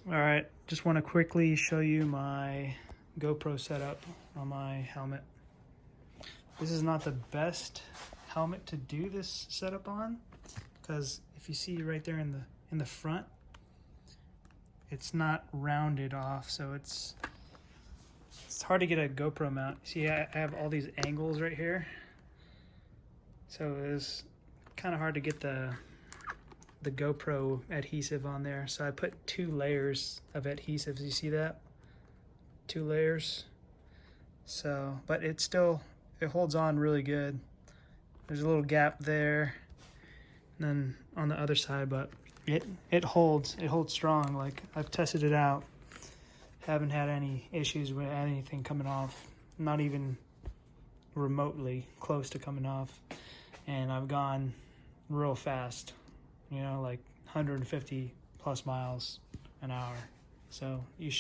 All right, just want to quickly show you my GoPro setup on my helmet. This is not the best helmet to do this setup on, because if you see right there in the front, it's not rounded off, so it's hard to get a GoPro mount. See, I have all these angles right here, so it's kind of hard to get the GoPro adhesive on there. So I put 2 layers of adhesives. You see that? 2 layers. So, but it holds on really good. There's a little gap there, and then on the other side, but it holds strong. Like, I've tested it out. Haven't had any issues with anything coming off, not even remotely close to coming off. And I've gone real fast, you know, like 150 plus miles an hour. So you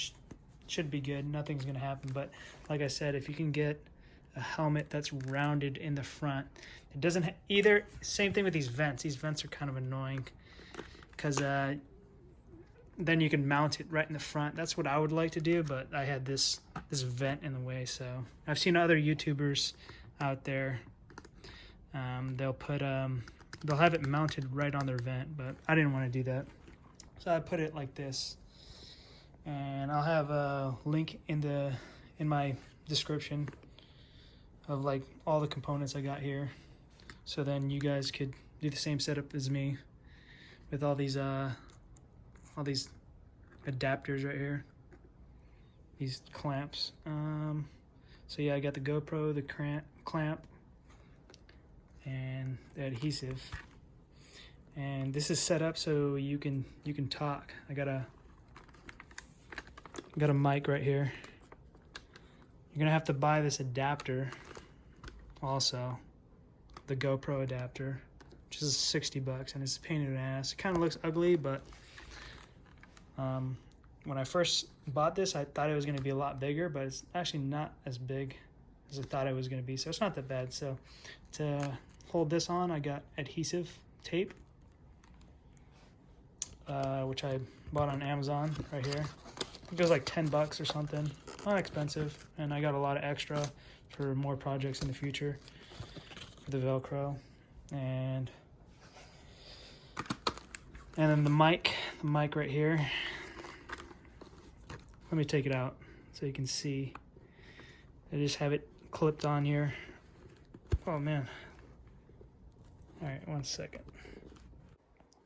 should be good. Nothing's gonna happen. But like I said, if you can get a helmet that's rounded in the front, it doesn't either. Same thing with these vents. These vents are kind of annoying because then you can mount it right in the front. That's what I would like to do, but I had this vent in the way. So I've seen other YouTubers out there, they'll have it mounted right on their vent, but I didn't want to do that. So I put it like this, and I'll have a link in my description of like all the components I got here. So then you guys could do the same setup as me with all these adapters right here, these clamps. So yeah, I got the GoPro, the clamp, and the adhesive. And this is set up so you can talk. I got a mic right here. You're gonna have to buy this adapter also, the GoPro adapter, which is 60 bucks, and it's a pain in the ass. It kind of looks ugly, but when I first bought this, I thought it was going to be a lot bigger, but it's actually not as big as I thought it was going to be, so it's not that bad. So to hold this on, I got adhesive tape, which I bought on Amazon right here. I think it was like 10 bucks or something. Not expensive, and I got a lot of extra for more projects in the future for the Velcro. And then the mic right here. Let me take it out so you can see. I just have it clipped on here. Oh man. All right, 1 second.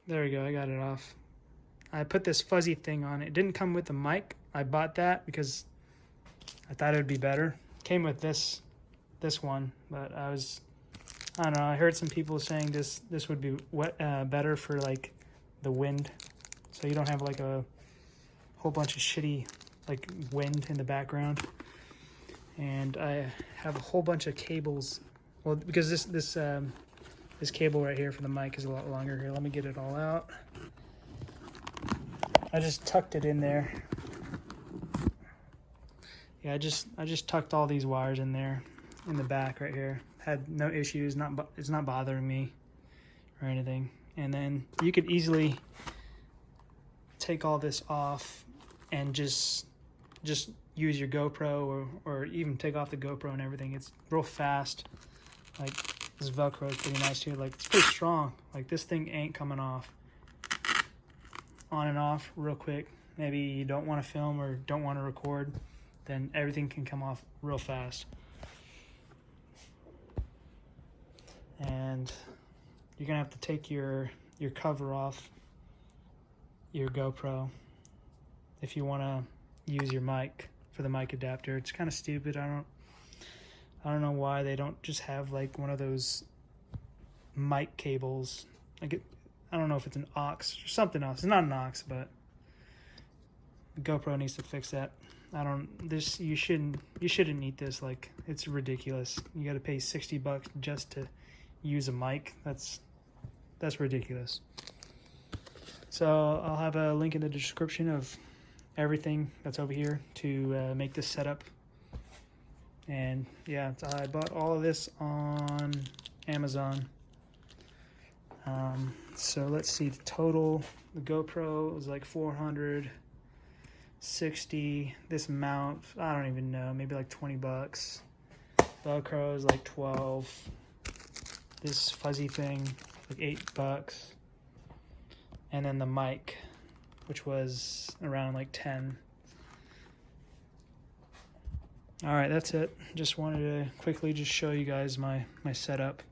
There we go, I got it off. I put this fuzzy thing on. It didn't come with the mic. I bought that because I thought it would be better. Came with this one, but I don't know, I heard some people saying this would be better for like the wind, so you don't have like a whole bunch of shitty like wind in the background. And I have a whole bunch of cables, well, because this cable right here for the mic is a lot longer. Here, let me get it all out. I just tucked it in there. Yeah, I just tucked all these wires in there in the back right here. Had no issues. It's not bothering me or anything. And then you could easily take all this off and just use your GoPro, or even take off the GoPro and everything. It's real fast. Like, this Velcro is pretty nice too. Like, it's pretty strong. Like, this thing ain't coming off. On and off real quick. Maybe you don't want to film or don't want to record, then everything can come off real fast. And you're gonna have to take your cover off your GoPro if you want to use your mic for the mic adapter. It's kind of stupid. I don't know why they don't just have like one of those mic cables. Like, I don't know if it's an aux or something else. It's not an aux, but GoPro needs to fix that. You shouldn't need this. Like, it's ridiculous. You got to pay 60 bucks just to use a mic. That's ridiculous. So I'll have a link in the description of everything that's over here to make this setup. And yeah, I bought all of this on Amazon. So let's see, the total, the GoPro was like $400. $60. This mount, I don't even know, maybe like $20. Velcro is like 12. This fuzzy thing, like $8. And then the mic, which was around like 10. All right, that's it. Just wanted to quickly just show you guys my setup.